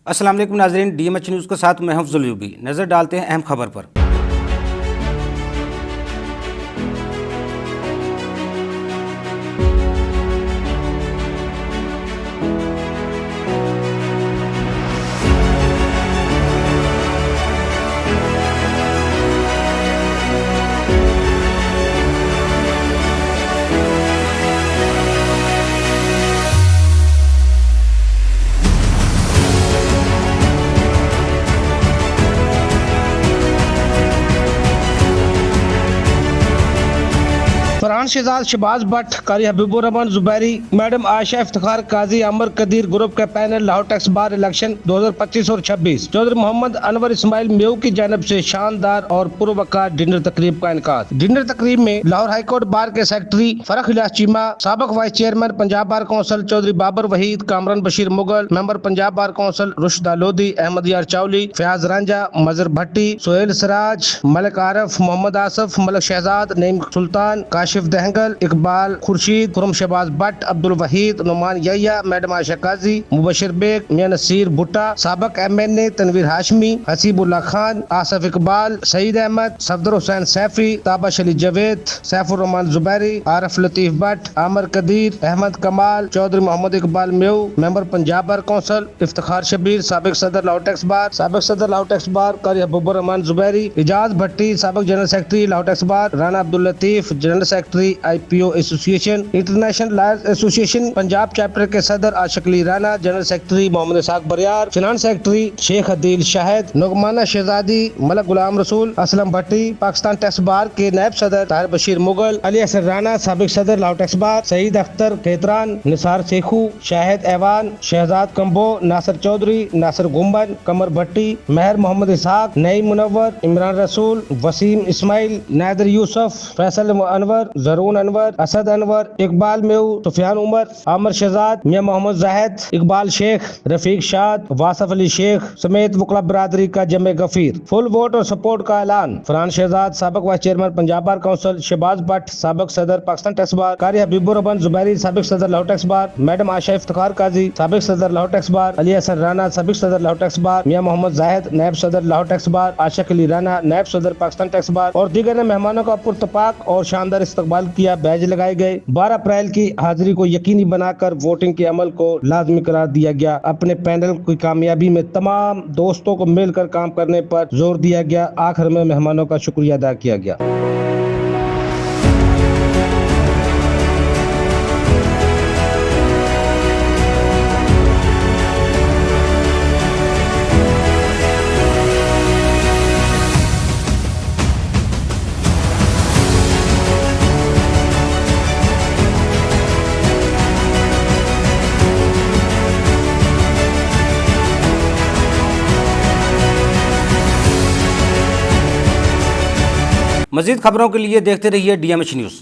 السلام علیکم ناظرین، ڈی ایم ایچ نیوز کے ساتھ میں حفظ العیوبی نظر ڈالتے ہیں اہم خبر پر۔ فرحان شہزاد، شہباز بٹ، قاری حبیب الرحمان زبیری، میڈم عائشہ افتخار قاضی، عمر قدیر گروپ کا پینل لاہور ٹیکس بار الیکشن 2025 اور 26۔ چودھری محمد انور اسماعیل میو کی جانب سے شاندار اور پروقار ڈنر تقریب کا انعقاد۔ ڈنر تقریب میں لاہور ہائی کورٹ بار کے سیکرٹری فرخ الیاس چیمہ، سابق vice chairman Punjab bar council Chaudhry Babar Waheed, Kamran Bashir Mughal, member Punjab bar council Rushda Lodhi, Ahmad Yar Chawli, Fayyaz Ranjha, Mazhar Bhatti, Sohail Siraj, Malik Arif, Muhammad Asif, Malik Shahzad, Naeem Sultan, Kashif Dehngal, Iqbal Khurshid, Khurram Shahbaz Butt, Abdul Waheed, Noman Yahya, madam Ayesha Qazi, Mubashir Baig, Mian Naseer Bhatta, سابق M N A Tanveer Hashmi, Haseebullah Khan, Asif Iqbal, Saeed Ahmad, Safdar Hussain Saifi, Tabish Ali Javed, Saif ur Rehman Zubairi, Arif Latif Butt, Amir Qadeer, Ahmad Kamal, Chaudhry Muhammad Iqbal Meo, member Punjab bar council, Iftikhar Shabbir, سابق صدر لاہور ٹیکس بار، قاری حبیب الرحمان زبیری، اعجاز بھٹی، سابق general secretary Lahore tax bar, Rana Abdullatif, general secretary I P O association, international lawyers ایسوسی ایشن Punjab chapter کے صدر عاشق علی Rana, general secretary Muhammad Ishaq بریار، finance secretary شیخ عدیل شاہد، نعمانہ شہزادی، ملک غلام رسول، اسلم بھٹی، پاکستان ٹیکس بار کے نائب صدر طاہر بشیر مغل، علی احسن رانا، سابق صدر لاہور ٹیکس بار، سعید اختر کھیتران، نثار سیکھو، شاہد ایوان، شہزاد کمبو، ناصر چودھری، ناصر گنبد، قمر بھٹی، مہر محمد اسحاق، نعیم منور، عمران رسول، وسیم اسماعیل، نادر یوسف، فیصل انور، زرون انور، اسد انور، اقبال میو، سفیان عمر، عامر شہزاد، میاں محمد زاہد، اقبال شیخ، رفیق شاد، واصف علی شیخ سمیت وکلا برادری کا جمع غفیر۔ فل ووٹ اور سپورٹ کا اعلان۔ فرحان شہزاد، سابق vice chairman Punjab bar council, Shahbaz Butt, سابق صدر پاکستان ٹیکس بار، قاری حبیب الرحمان زبیری، سابق صدر لاہور ٹیکس بار، میڈم عائشہ افتخار قاضی، سابق صدر لاہور ٹیکس بار، علی احسن رانا، سابق صدر لاہور ٹیکس بار، میاں محمد زاہد، نائب صدر لاہور ٹیکس بار، عاشق علی رانا، نائب صدر پاکستان ٹیکس بار اور دیگر نے مہمانوں کا پرتپاک اور شاندار استقبال کیا۔ بیج لگائے گئے۔ 12 اپریل کی حاضری کو یقینی بنا کر ووٹنگ کے عمل کو لازمی قرار دیا گیا۔ اپنے پینل کی کامیابی میں تمام دوستوں کو مل کر کام کرنے پر زور دیا گیا۔ آخر میں مہمانوں کا شکریہ ادا کیا گیا۔ مزید خبروں کے لیے دیکھتے رہیے ڈی ایم ایچ نیوز۔